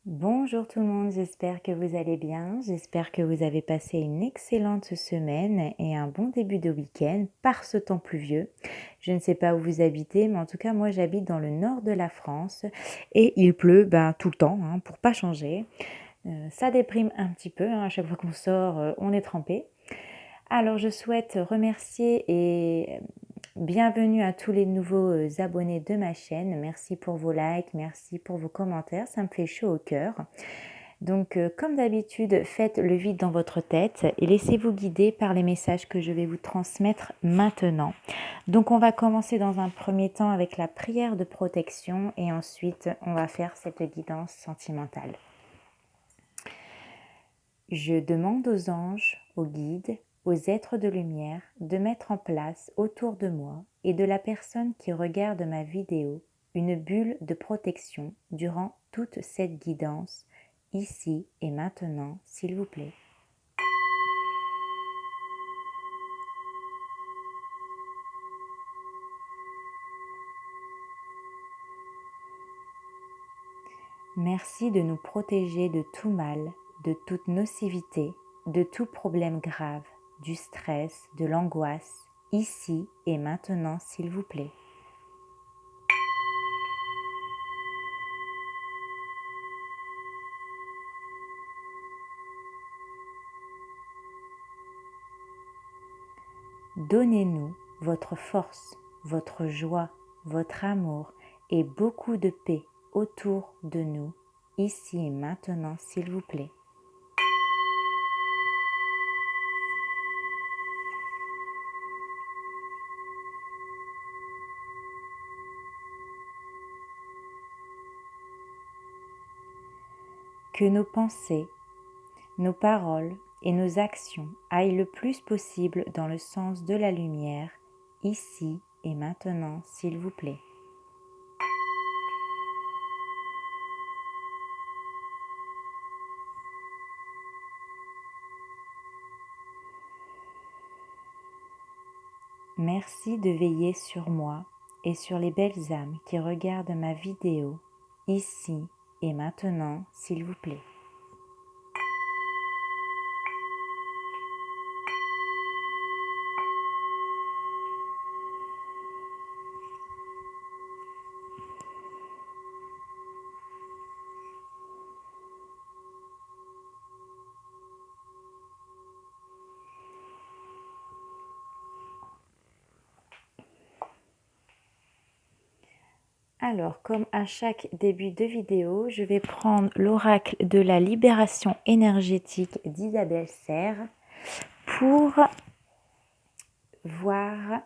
Bonjour tout le monde, j'espère que vous allez bien, j'espère que vous avez passé une excellente semaine et un bon début de week-end par ce temps pluvieux. Je ne sais pas où vous habitez, mais en tout cas moi j'habite dans le nord de la France et il pleut tout le temps, pour pas changer. Ça déprime un petit peu, à chaque fois qu'on sort on est trempé. Alors je souhaite remercier et bienvenue à tous les nouveaux abonnés de ma chaîne. Merci pour vos likes, merci pour vos commentaires, ça me fait chaud au cœur. Donc comme d'habitude, faites le vide dans votre tête et laissez-vous guider par les messages que je vais vous transmettre maintenant. Donc on va commencer dans un premier temps avec la prière de protection et ensuite on va faire cette guidance sentimentale. Je demande aux anges, aux guides, aux êtres de lumière de mettre en place autour de moi et de la personne qui regarde ma vidéo une bulle de protection durant toute cette guidance, ici et maintenant, s'il vous plaît. Merci de nous protéger de tout mal, de toute nocivité, de tout problème grave, du stress, de l'angoisse, ici et maintenant, s'il vous plaît. Donnez-nous votre force, votre joie, votre amour et beaucoup de paix autour de nous, ici et maintenant, s'il vous plaît. Que nos pensées, nos paroles et nos actions aillent le plus possible dans le sens de la lumière, ici et maintenant, s'il vous plaît. Merci de veiller sur moi et sur les belles âmes qui regardent ma vidéo, ici et maintenant, s'il vous plaît. Alors, comme à chaque début de vidéo, je vais prendre l'oracle de la libération énergétique d'Isabelle Serre pour voir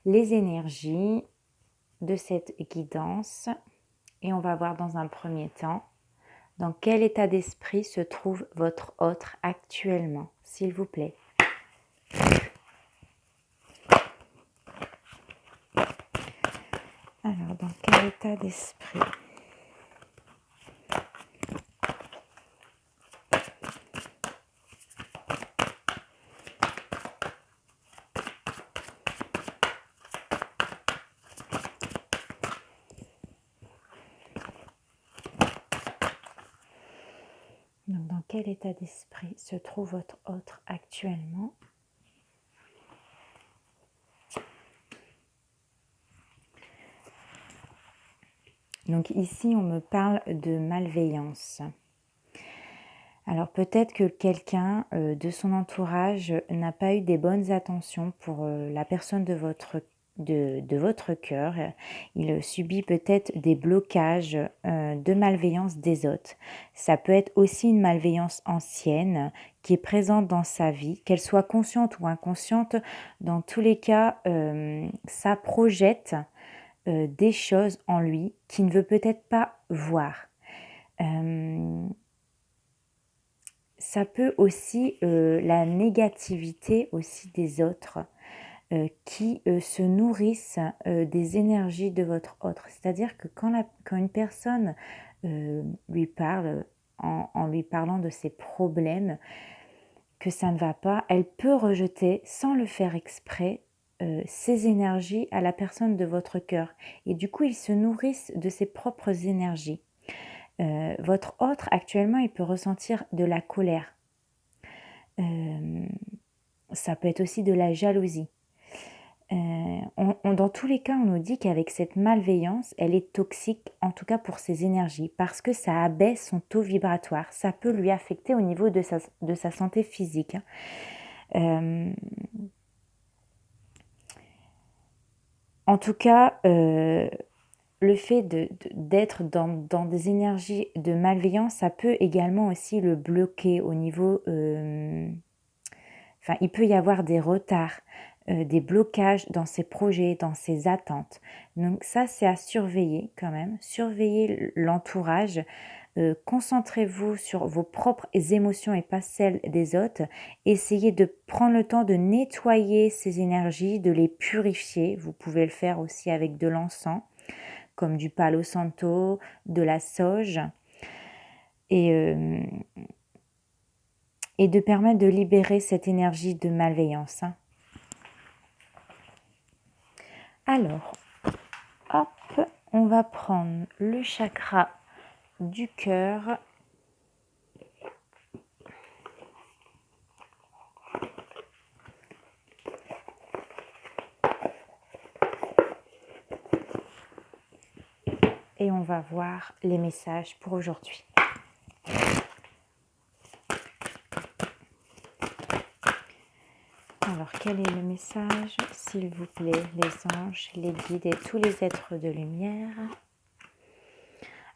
les énergies de cette guidance. Et on va voir dans un premier temps dans quel état d'esprit se trouve votre hôte actuellement, s'il vous plaît. Alors, dans quel état d'esprit ? Donc, dans quel état d'esprit se trouve votre hôte actuellement ? Donc ici, on me parle de malveillance. Alors peut-être que quelqu'un de son entourage n'a pas eu des bonnes attentions pour la personne de votre cœur. Il subit peut-être des blocages de malveillance des autres. Ça peut être aussi une malveillance ancienne qui est présente dans sa vie, qu'elle soit consciente ou inconsciente. Dans tous les cas, ça projette des choses en lui qu'il ne veut peut-être pas voir. Ça peut aussi la négativité aussi des autres qui se nourrissent des énergies de votre autre. C'est-à-dire que quand une personne lui parle en lui parlant de ses problèmes, que ça ne va pas, elle peut rejeter sans le faire exprès ces énergies à la personne de votre cœur. Et du coup, ils se nourrissent de ses propres énergies. Votre autre, actuellement, il peut ressentir de la colère. Ça peut être aussi de la jalousie. Dans tous les cas, on nous dit qu'avec cette malveillance, elle est toxique, en tout cas pour ses énergies, parce que ça abaisse son taux vibratoire. Ça peut lui affecter au niveau de sa santé physique. En tout cas, le fait d'être dans des énergies de malveillance, ça peut également aussi le bloquer au niveau... il peut y avoir des retards, des blocages dans ses projets, dans ses attentes. Donc ça, c'est à surveiller quand même. Surveillez l'entourage. Concentrez-vous sur vos propres émotions et pas celles des autres. Essayez de prendre le temps de nettoyer ces énergies, de les purifier. Vous pouvez le faire aussi avec de l'encens, comme du palo santo, de la sauge. Et de permettre de libérer cette énergie de malveillance. Alors, hop, on va prendre le chakra du cœur. Et on va voir les messages pour aujourd'hui. Alors, quel est le message, s'il vous plaît, les anges, les guides et tous les êtres de lumière?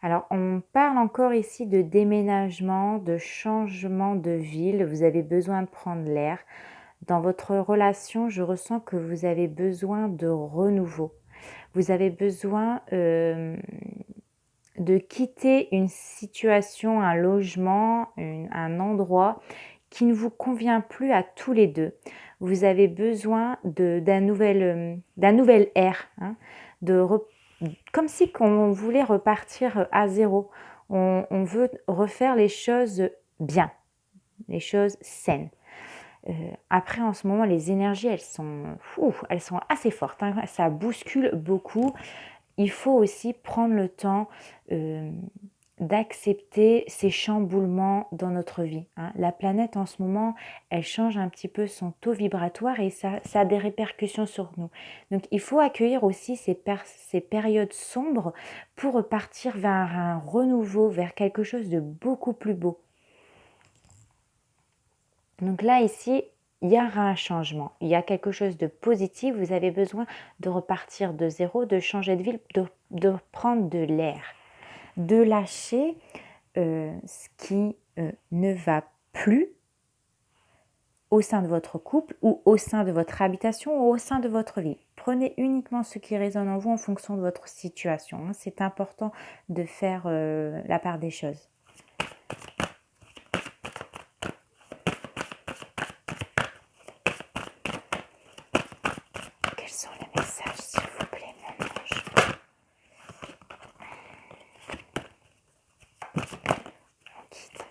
Alors, on parle encore ici de déménagement, de changement de ville. Vous avez besoin de prendre l'air. Dans votre relation, je ressens que vous avez besoin de renouveau. Vous avez besoin de quitter une situation, un logement, un endroit qui ne vous convient plus à tous les deux. Vous avez besoin d'un nouvel air, hein, comme si on voulait repartir à zéro. On veut refaire les choses bien, les choses saines. Après, en ce moment, les énergies, elles sont assez fortes, hein, ça bouscule beaucoup. Il faut aussi prendre le temps d'accepter ces chamboulements dans notre vie. Hein. La planète, en ce moment, elle change un petit peu son taux vibratoire et ça a des répercussions sur nous. Donc, il faut accueillir aussi ces périodes sombres pour repartir vers un renouveau, vers quelque chose de beaucoup plus beau. Donc là, ici, il y aura un changement, il y a quelque chose de positif, vous avez besoin de repartir de zéro, de changer de ville, de prendre de l'air, de lâcher ce qui ne va plus au sein de votre couple ou au sein de votre habitation ou au sein de votre vie. Prenez uniquement ce qui résonne en vous en fonction de votre situation. Hein. C'est important de faire la part des choses. Quels sont les messages, s'il vous plaît, mon ange? Mon guide,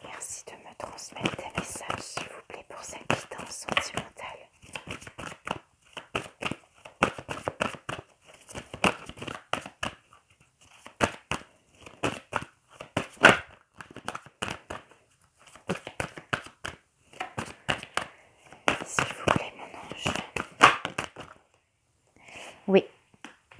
merci de me transmettre des messages, s'il vous plaît, pour cette guidance sentimentale. S'il vous plaît, mon ange. Oui,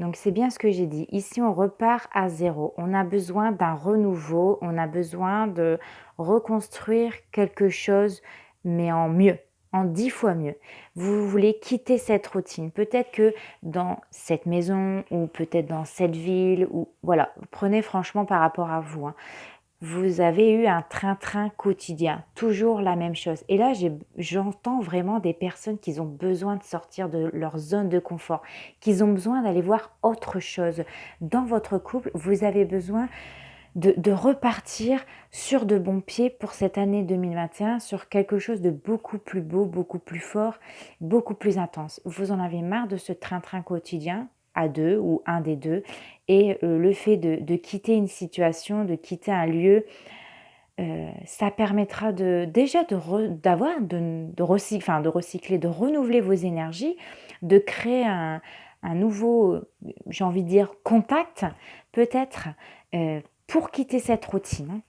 donc c'est bien ce que j'ai dit. Ici, on repart à zéro. On a besoin d'un renouveau, on a besoin de reconstruire quelque chose, mais en mieux, en 10 fois mieux. Vous voulez quitter cette routine. Peut-être que dans cette maison ou peut-être dans cette ville, ou voilà, prenez franchement par rapport à vous. Hein. Vous avez eu un train-train quotidien, toujours la même chose. Et là, j'entends vraiment des personnes qui ont besoin de sortir de leur zone de confort, qui ont besoin d'aller voir autre chose. Dans votre couple, vous avez besoin de repartir sur de bons pieds pour cette année 2021, sur quelque chose de beaucoup plus beau, beaucoup plus fort, beaucoup plus intense. Vous en avez marre de ce train-train quotidien à deux ou un des deux, et le fait de quitter une situation, de quitter un lieu, ça permettra de recycler, de renouveler vos énergies, de créer un nouveau, j'ai envie de dire, contact, peut-être pour quitter cette routine,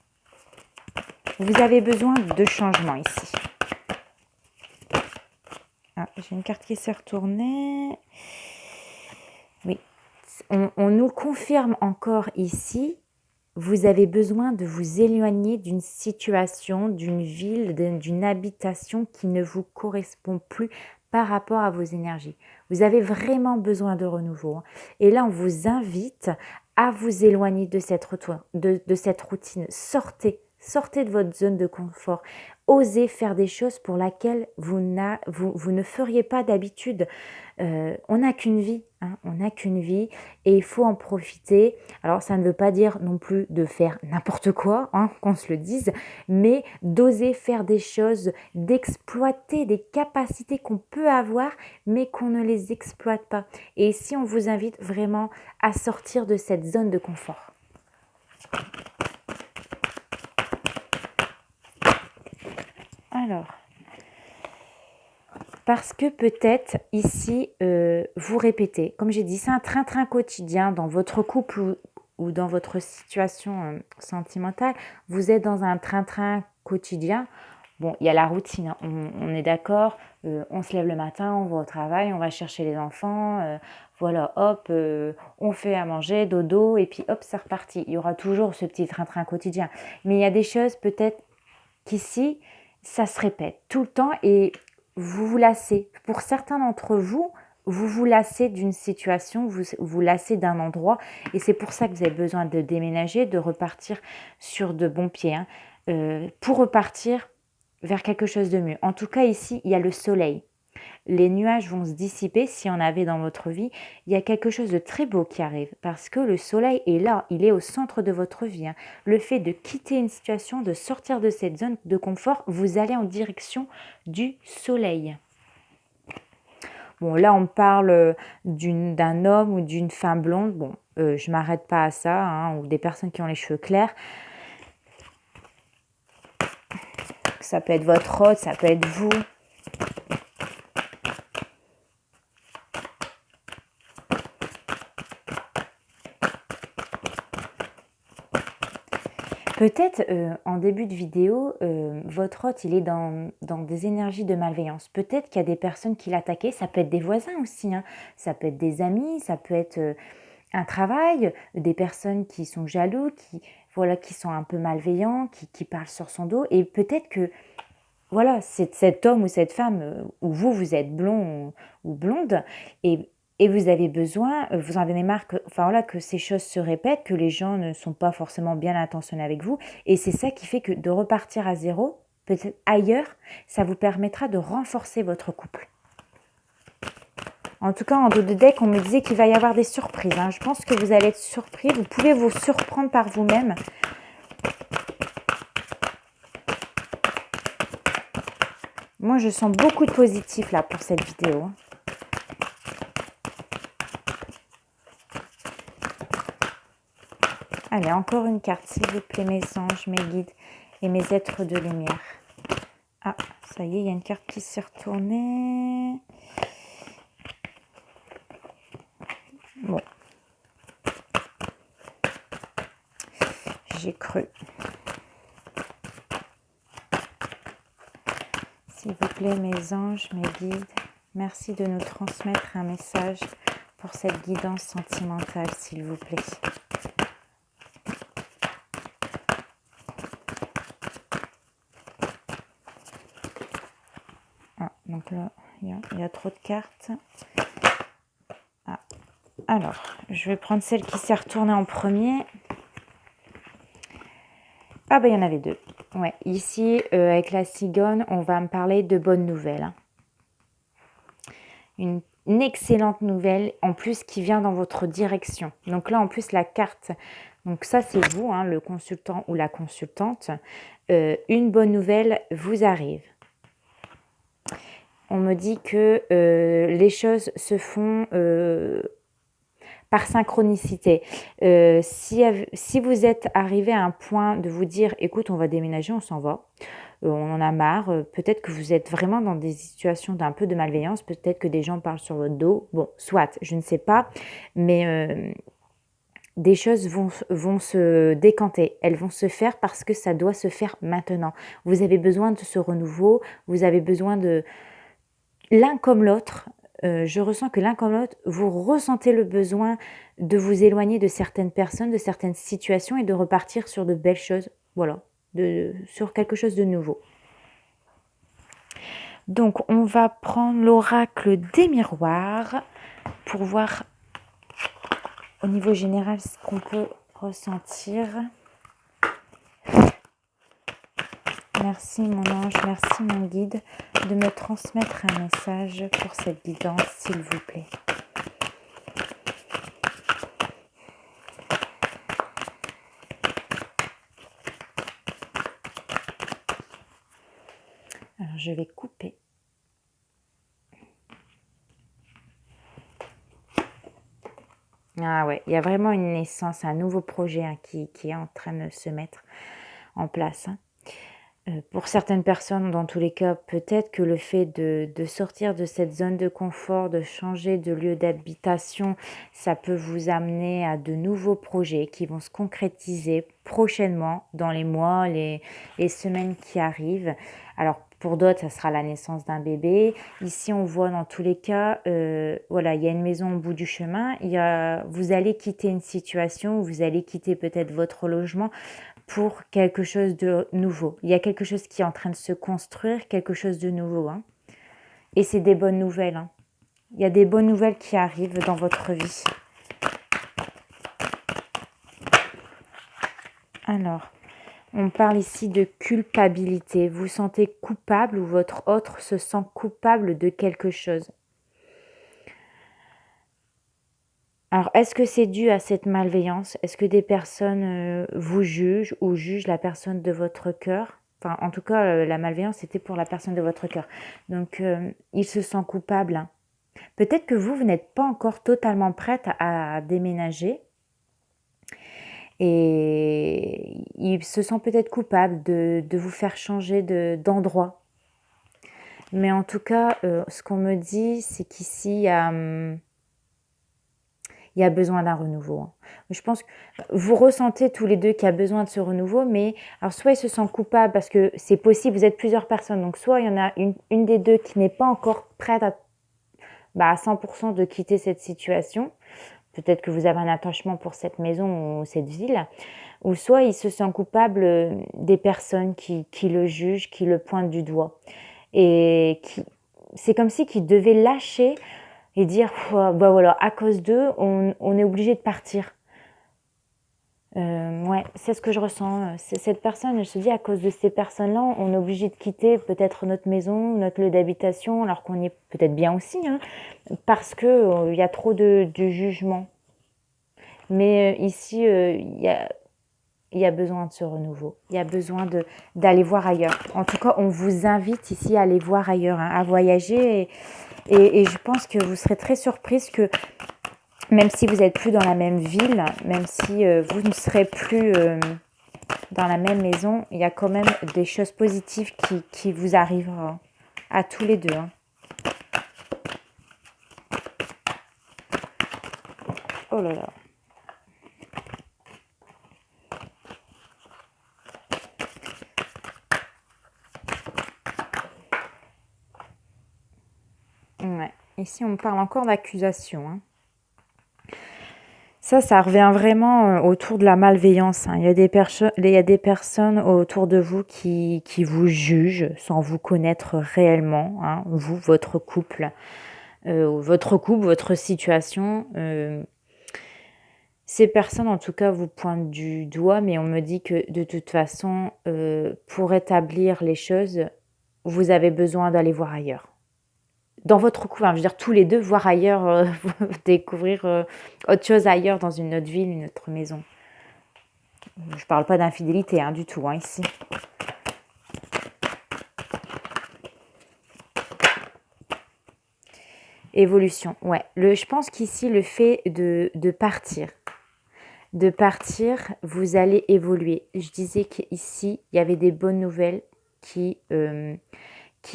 vous avez besoin de changement ici. Ah, j'ai une carte qui s'est retournée. Oui, on nous confirme encore ici. Vous avez besoin de vous éloigner d'une situation, d'une ville, d'une habitation qui ne vous correspond plus par rapport à vos énergies. Vous avez vraiment besoin de renouveau. Et là, on vous invite à vous éloigner de cette routine. Sortez de votre zone de confort. Osez faire des choses pour lesquelles vous ne feriez pas d'habitude. On n'a qu'une vie, on n'a qu'une vie et il faut en profiter. Alors ça ne veut pas dire non plus de faire n'importe quoi, qu'on se le dise, mais d'oser faire des choses, d'exploiter des capacités qu'on peut avoir, mais qu'on ne les exploite pas. Et ici, on vous invite vraiment à sortir de cette zone de confort. Alors, parce que peut-être ici, vous répétez, comme j'ai dit, c'est un train-train quotidien dans votre couple ou dans votre situation sentimentale. Vous êtes dans un train-train quotidien. Bon, il y a la routine, on est d'accord, on se lève le matin, on va au travail, on va chercher les enfants, voilà, hop, on fait à manger, dodo, et puis hop, c'est reparti. Il y aura toujours ce petit train-train quotidien. Mais il y a des choses peut-être qu'ici, ça se répète tout le temps et vous vous lassez. Pour certains d'entre vous, vous vous lassez d'une situation, vous vous lassez d'un endroit et c'est pour ça que vous avez besoin de déménager, de repartir sur de bons pieds, pour repartir vers quelque chose de mieux. En tout cas, ici, il y a le soleil. Les nuages vont se dissiper si on avait dans votre vie. Il y a quelque chose de très beau qui arrive parce que le soleil est là, il est au centre de votre vie. Le fait de quitter une situation, de sortir de cette zone de confort, vous allez en direction du soleil. Bon, là, on parle d'un homme ou d'une femme blonde. Bon, je ne m'arrête pas à ça, ou des personnes qui ont les cheveux clairs. Ça peut être votre hôte, ça peut être vous. Peut-être en début de vidéo, votre hôte, il est dans des énergies de malveillance. Peut-être qu'il y a des personnes qui l'attaquaient. Ça peut être des voisins aussi, ça peut être des amis, ça peut être un travail, des personnes qui sont jaloux, qui sont un peu malveillants, qui parlent sur son dos. Et peut-être que voilà, c'est cet homme ou cette femme, ou vous êtes blond ou blonde, et vous avez besoin, vous en avez marre que ces choses se répètent, que les gens ne sont pas forcément bien intentionnés avec vous. Et c'est ça qui fait que de repartir à zéro, peut-être ailleurs, ça vous permettra de renforcer votre couple. En tout cas, en dos de deck, on me disait qu'il va y avoir des surprises. Je pense que vous allez être surpris. Vous pouvez vous surprendre par vous-même. Moi, je sens beaucoup de positif là pour cette vidéo. Allez, encore une carte, s'il vous plaît, mes anges, mes guides et mes êtres de lumière. Ah, ça y est, il y a une carte qui s'est retournée. Bon. J'ai cru. S'il vous plaît, mes anges, mes guides, merci de nous transmettre un message pour cette guidance sentimentale, s'il vous plaît. Ah, donc là, il y a trop de cartes. Ah. Alors, je vais prendre celle qui s'est retournée en premier. Ah ben, il y en avait deux. Ouais, ici, avec la cigogne, on va me parler de bonnes nouvelles. Une excellente nouvelle, en plus, qui vient dans votre direction. Donc là, en plus, la carte, donc ça, c'est vous, le consultant ou la consultante. Une bonne nouvelle vous arrive. On me dit que les choses se font par synchronicité. Si vous êtes arrivé à un point de vous dire, écoute, on va déménager, on s'en va, on en a marre, peut-être que vous êtes vraiment dans des situations d'un peu de malveillance, peut-être que des gens parlent sur votre dos, bon, soit, je ne sais pas, mais des choses vont se décanter. Elles vont se faire parce que ça doit se faire maintenant. Vous avez besoin de ce renouveau, vous avez besoin de... L'un comme l'autre, je ressens que l'un comme l'autre, vous ressentez le besoin de vous éloigner de certaines personnes, de certaines situations et de repartir sur de belles choses. Voilà, sur quelque chose de nouveau. Donc, on va prendre l'oracle des miroirs pour voir au niveau général ce qu'on peut ressentir. Merci mon ange, merci mon guide de me transmettre un message pour cette guidance, s'il vous plaît. Alors, je vais couper. Ah ouais, il y a vraiment une naissance, un nouveau projet qui est en train de se mettre en place. Pour certaines personnes, dans tous les cas, peut-être que le fait de sortir de cette zone de confort, de changer de lieu d'habitation, ça peut vous amener à de nouveaux projets qui vont se concrétiser prochainement dans les mois, les semaines qui arrivent. Alors, pour d'autres, ça sera la naissance d'un bébé. Ici, on voit dans tous les cas, voilà, il y a une maison au bout du chemin. Vous allez quitter une situation, vous allez quitter peut-être votre logement pour quelque chose de nouveau. Il y a quelque chose qui est en train de se construire, quelque chose de nouveau. Hein. Et c'est des bonnes nouvelles. Hein. Il y a des bonnes nouvelles qui arrivent dans votre vie. Alors, on parle ici de culpabilité. Vous sentez coupable ou votre autre se sent coupable de quelque chose. Alors, est-ce que c'est dû à cette malveillance? Est-ce que des personnes vous jugent ou jugent la personne de votre cœur? Enfin, en tout cas, la malveillance, c'était pour la personne de votre cœur. Donc, il se sent coupable. Hein. Peut-être que vous n'êtes pas encore totalement prête à déménager. Et il se sent peut-être coupable de vous faire changer d'endroit. Mais en tout cas, ce qu'on me dit, c'est qu'ici, il y a besoin d'un renouveau. Hein. Je pense que vous ressentez tous les deux qu'il y a besoin de ce renouveau, mais alors soit il se sent coupable parce que c'est possible, vous êtes plusieurs personnes, donc soit il y en a une des deux qui n'est pas encore prête à 100% de quitter cette situation. Peut-être que vous avez un attachement pour cette maison ou cette ville, ou soit il se sent coupable des personnes qui le jugent, qui le pointent du doigt. Et c'est comme si qu'il devait lâcher et dire voilà, à cause d'eux, on est obligé de partir. Ouais, c'est ce que je ressens. C'est cette personne, elle se dit à cause de ces personnes-là, on est obligé de quitter peut-être notre maison, notre lieu d'habitation, alors qu'on y est peut-être bien aussi, hein, parce que y a trop de jugement. Mais ici, il y a besoin de ce renouveau. Il y a besoin d'aller voir ailleurs. En tout cas, on vous invite ici à aller voir ailleurs, hein, à voyager. Et je pense que vous serez très surprise que même si vous n'êtes plus dans la même ville, même si vous ne serez plus dans la même maison, il y a quand même des choses positives qui vous arrivent à tous les deux. Hein. Oh là là. Ouais. Ici, on parle encore d'accusation. Hein. Ça revient vraiment autour de la malveillance. Hein. Il y a des personnes autour de vous qui vous jugent sans vous connaître réellement. Hein. Vous, votre couple, votre situation. Ces personnes, en tout cas, vous pointent du doigt, mais on me dit que de toute façon, pour établir les choses, vous avez besoin d'aller voir ailleurs. Dans votre couple, hein, je veux dire tous les deux, voir ailleurs, découvrir autre chose ailleurs dans une autre ville, une autre maison. Je parle pas d'infidélité hein, du tout, hein, ici. Évolution, ouais. Je pense qu'ici, le fait de partir, vous allez évoluer. Je disais qu'ici, il y avait des bonnes nouvelles qui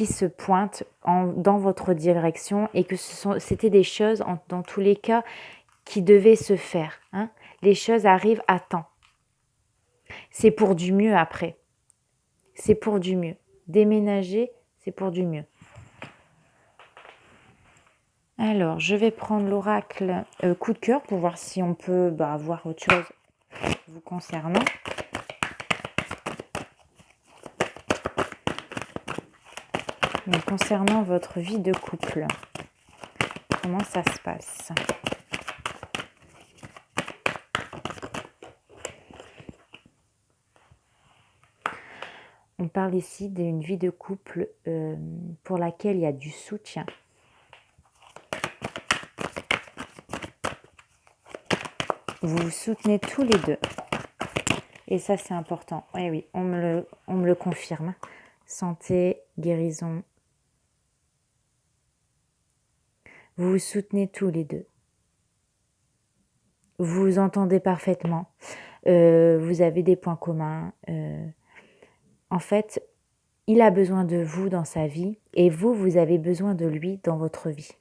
se pointent dans votre direction et que c'était des choses, dans tous les cas, qui devaient se faire. Hein. les choses arrivent à temps. C'est pour du mieux après. C'est pour du mieux. Déménager, c'est pour du mieux. Alors, je vais prendre l'oracle coup de cœur pour voir si on peut voir autre chose vous concernant. Donc, concernant votre vie de couple, comment ça se passe? On parle ici d'une vie de couple pour laquelle il y a du soutien. Vous vous soutenez tous les deux. Et ça, c'est important. Oui, oui, on me le confirme. Santé, guérison. Vous vous soutenez tous les deux. Vous vous entendez parfaitement. Vous avez des points communs. En fait, il a besoin de vous dans sa vie et vous avez besoin de lui dans votre vie.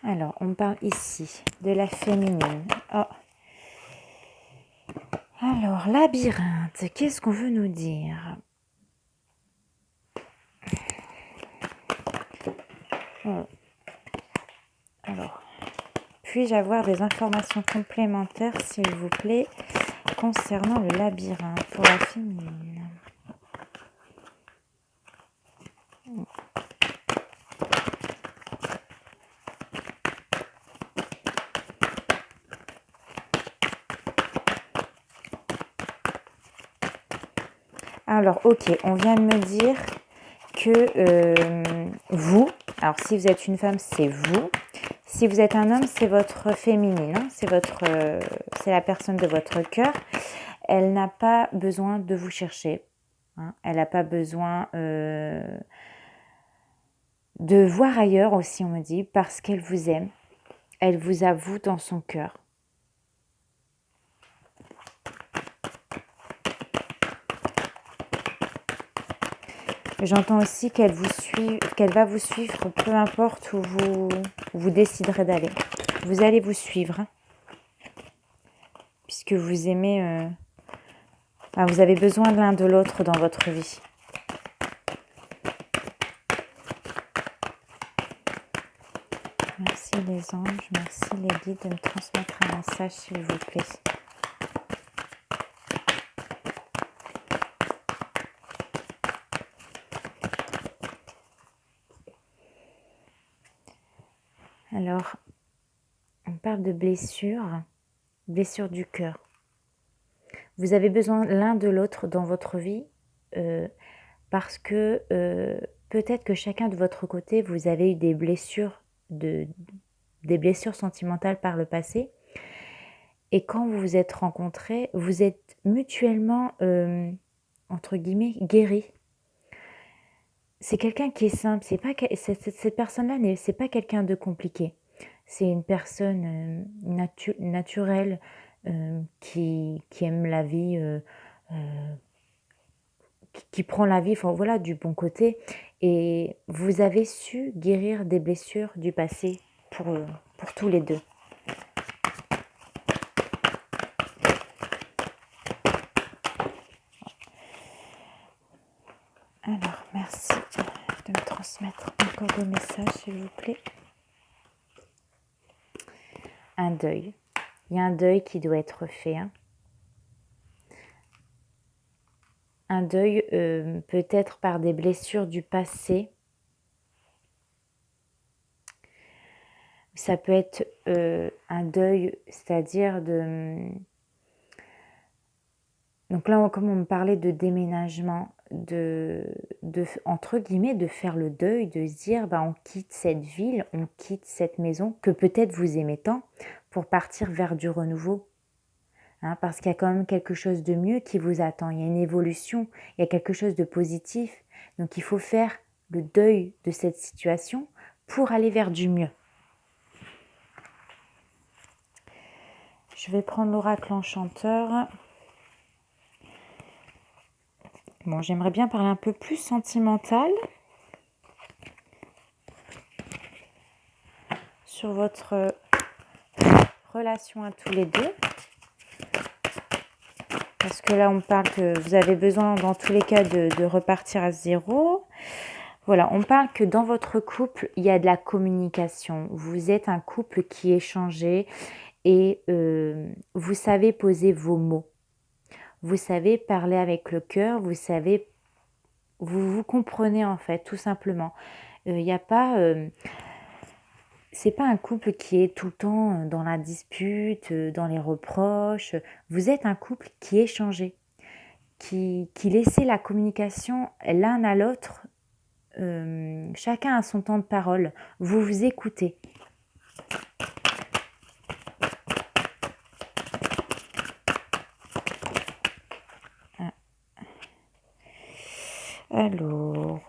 Alors, on parle ici de la féminine. Oh. Alors, labyrinthe, qu'est-ce qu'on veut nous dire? Oh. Alors, puis-je avoir des informations complémentaires, s'il vous plaît, concernant le labyrinthe pour la féminine? Alors, ok, on vient de me dire que vous, alors si vous êtes une femme, c'est vous. Si vous êtes un homme, c'est votre féminine, hein, c'est la personne de votre cœur. Elle n'a pas besoin de vous chercher. Hein, elle n'a pas besoin de voir ailleurs aussi, on me dit, parce qu'elle vous aime. Elle vous avoue dans son cœur. J'entends aussi qu'elle va vous suivre, peu importe où vous déciderez d'aller. Vous allez vous suivre, hein, puisque vous aimez, vous avez besoin de l'un de l'autre dans votre vie. Merci les anges, merci les guides de me transmettre un message, s'il vous plaît. Alors, on parle de blessure du cœur. Vous avez besoin l'un de l'autre dans votre vie parce que peut-être que chacun de votre côté, vous avez eu des blessures sentimentales par le passé. Et quand vous vous êtes rencontrés, vous êtes mutuellement, entre guillemets, guéris. C'est quelqu'un qui est simple, cette personne-là, c'est pas quelqu'un de compliqué. C'est une personne naturelle qui aime la vie, qui prend la vie du bon côté. Et vous avez su guérir des blessures du passé pour tous les deux. Alors, merci de me transmettre encore des messages, s'il vous plaît. Un deuil. Il y a un deuil qui doit être fait. Hein. Un deuil peut-être par des blessures du passé. Ça peut être un deuil, c'est-à-dire Donc là, comme on me parlait de déménagement, entre guillemets, de faire le deuil, de se dire, on quitte cette ville, on quitte cette maison que peut-être vous aimez tant pour partir vers du renouveau. Hein, parce qu'il y a quand même quelque chose de mieux qui vous attend. Il y a une évolution, il y a quelque chose de positif. Donc il faut faire le deuil de cette situation pour aller vers du mieux. Je vais prendre l'oracle enchanteur. Bon, j'aimerais bien parler un peu plus sentimental sur votre relation à tous les deux. Parce que là, on parle que vous avez besoin, dans tous les cas, de repartir à zéro. Voilà, on parle que dans votre couple, il y a de la communication. Vous êtes un couple qui échange et vous savez poser vos mots. Vous savez parler avec le cœur, vous comprenez en fait, tout simplement. Il n'y a pas... c'est pas un couple qui est tout le temps dans la dispute, dans les reproches. Vous êtes un couple qui échangeait, qui laissait la communication l'un à l'autre. Chacun a son temps de parole. Vous vous écoutez. Alors...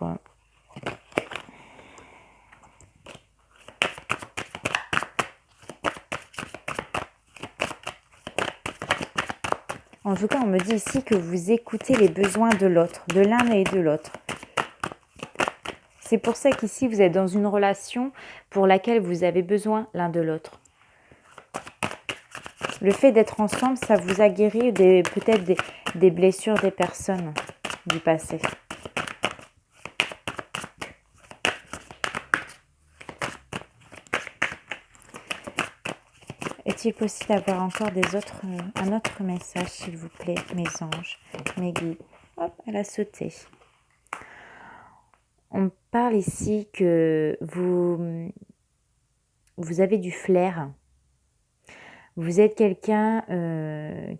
En tout cas, on me dit ici que vous écoutez les besoins de l'autre, de l'un et de l'autre. C'est pour ça qu'ici, vous êtes dans une relation pour laquelle vous avez besoin l'un de l'autre. Le fait d'être ensemble, ça vous a guéri peut-être des blessures des personnes du passé. Est-il possible d'avoir encore un autre message, s'il vous plaît, mes anges, mes guides? Hop, elle a sauté. On parle ici que vous avez du flair. Vous êtes quelqu'un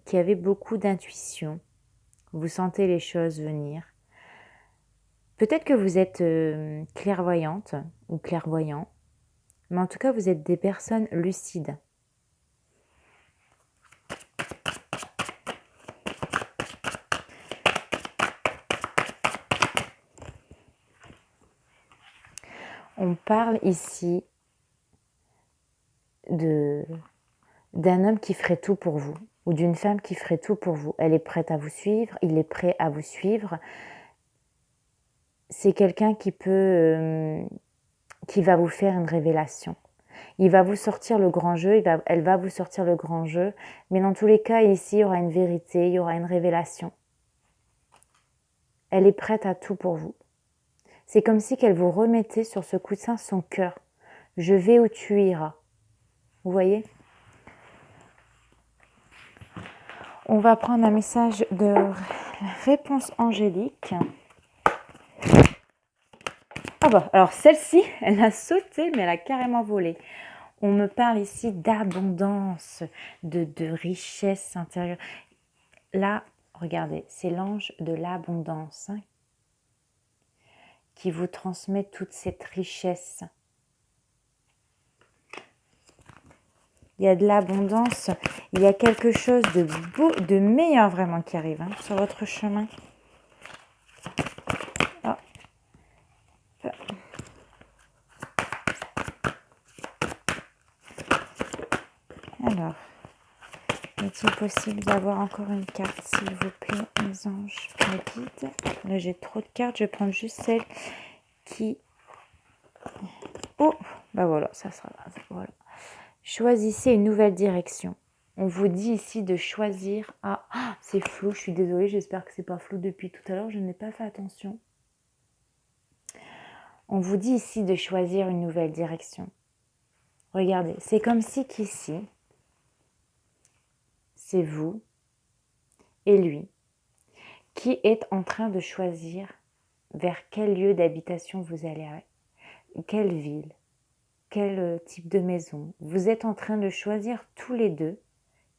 qui avait beaucoup d'intuition. Vous sentez les choses venir. Peut-être que vous êtes clairvoyante ou clairvoyant, mais en tout cas, vous êtes des personnes lucides. On parle ici d'un homme qui ferait tout pour vous ou d'une femme qui ferait tout pour vous. Elle est prête à vous suivre, il est prêt à vous suivre. C'est quelqu'un qui va vous faire une révélation. Il va vous sortir le grand jeu, elle va vous sortir le grand jeu, mais dans tous les cas, ici, il y aura une vérité, il y aura une révélation. Elle est prête à tout pour vous. C'est comme si qu'elle vous remettait sur ce coussin son cœur. Je vais où tu iras. Vous voyez ? On va prendre un message de réponse angélique. Ah bah, alors celle-ci, elle a sauté, mais elle a carrément volé. On me parle ici d'abondance, de richesse intérieure. Là, regardez, c'est l'ange de l'abondance qui vous transmet toute cette richesse. Il y a de l'abondance, il y a quelque chose de beau, de meilleur vraiment qui arrive sur votre chemin. Oh. Alors, est-il possible d'avoir encore une carte, s'il vous plaît, mes anges, mes guides? Là, j'ai trop de cartes, je vais prendre juste celle qui... Oh, bah voilà, ça sera... Voilà. Choisissez une nouvelle direction. On vous dit ici de choisir... Ah, c'est flou, je suis désolée, j'espère que c'est pas flou depuis tout à l'heure, je n'ai pas fait attention. On vous dit ici de choisir une nouvelle direction. Regardez, c'est comme si qu'ici, c'est vous et lui qui êtes en train de choisir vers quel lieu d'habitation vous allez, quelle ville, quel type de maison. Vous êtes en train de choisir tous les deux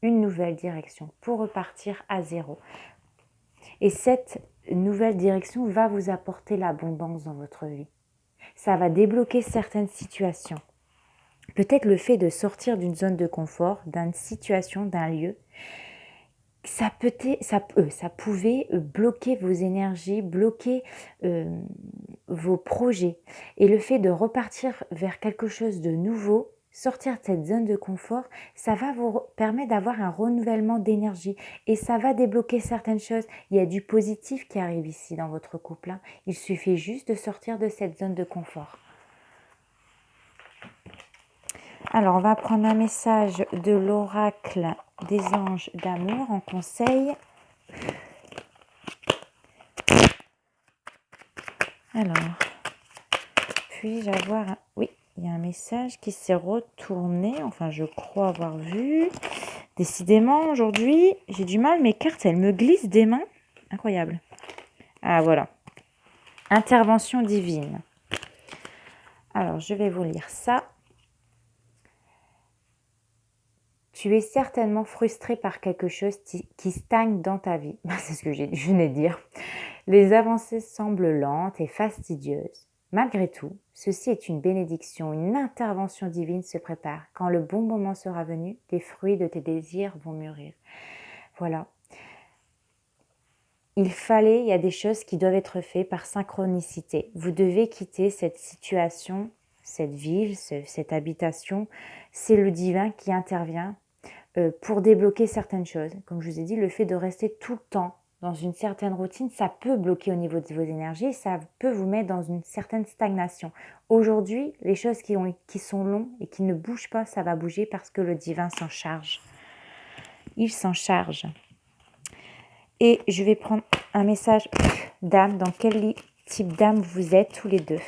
une nouvelle direction pour repartir à zéro. Et cette nouvelle direction va vous apporter l'abondance dans votre vie. Ça va débloquer certaines situations. Peut-être le fait de sortir d'une zone de confort, d'une situation, d'un lieu, ça pouvait bloquer vos énergies, bloquer vos projets. Et le fait de repartir vers quelque chose de nouveau, sortir de cette zone de confort, ça va vous permettre d'avoir un renouvellement d'énergie et ça va débloquer certaines choses. Il y a du positif qui arrive ici dans votre couple, hein. Il suffit juste de sortir de cette zone de confort. Alors, on va prendre un message de l'oracle des anges d'amour en conseil. Alors, puis-je avoir... Oui, il y a un message qui s'est retourné. Enfin, je crois avoir vu. Décidément, aujourd'hui, j'ai du mal. Mes cartes, elles me glissent des mains. Incroyable. Ah, voilà. Intervention divine. Alors, je vais vous lire ça. Tu es certainement frustré par quelque chose qui stagne dans ta vie. C'est ce que je venais de dire. Les avancées semblent lentes et fastidieuses. Malgré tout, ceci est une bénédiction, une intervention divine se prépare. Quand le bon moment sera venu, les fruits de tes désirs vont mûrir. Voilà. Il y a des choses qui doivent être faites par synchronicité. Vous devez quitter cette situation, cette ville, cette habitation. C'est le divin qui intervient pour débloquer certaines choses. Comme je vous ai dit, le fait de rester tout le temps dans une certaine routine, ça peut bloquer au niveau de vos énergies, ça peut vous mettre dans une certaine stagnation. Aujourd'hui, les choses qui sont longues et qui ne bougent pas, ça va bouger parce que le divin s'en charge. Il s'en charge. Et je vais prendre un message d'âme. Dans quel type d'âme vous êtes tous les deux?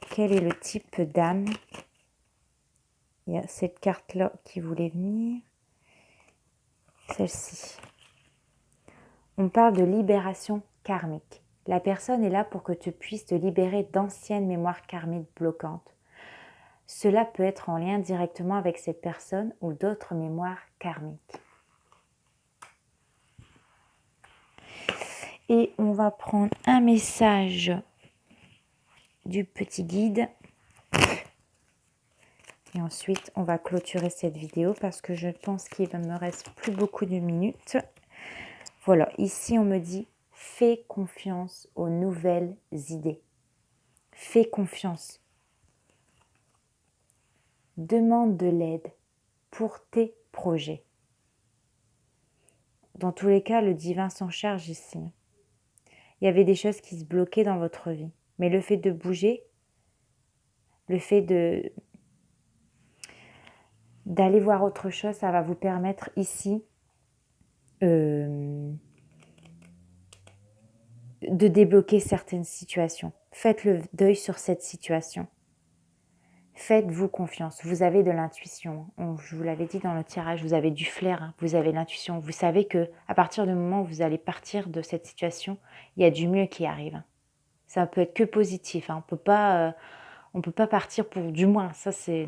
Quel est le type d'âme? Il y a cette carte-là qui voulait venir. Celle-ci. On parle de libération karmique. La personne est là pour que tu puisses te libérer d'anciennes mémoires karmiques bloquantes. Cela peut être en lien directement avec cette personne ou d'autres mémoires karmiques. Et on va prendre un message du petit guide. Et ensuite, on va clôturer cette vidéo parce que je pense qu'il ne me reste plus beaucoup de minutes. Voilà, ici on me dit « Fais confiance aux nouvelles idées. Fais confiance. Demande de l'aide pour tes projets. » Dans tous les cas, le divin s'en charge ici. Il y avait des choses qui se bloquaient dans votre vie. Mais le fait de bouger, le fait d'aller voir autre chose, ça va vous permettre ici de débloquer certaines situations. Faites le deuil sur cette situation. Faites-vous confiance. Vous avez de l'intuition. Je vous l'avais dit dans le tirage, vous avez du flair, hein. Vous avez l'intuition. Vous savez que à partir du moment où vous allez partir de cette situation, il y a du mieux qui arrive. Ça peut être que positif, hein. On peut pas partir pour du moins. Ça c'est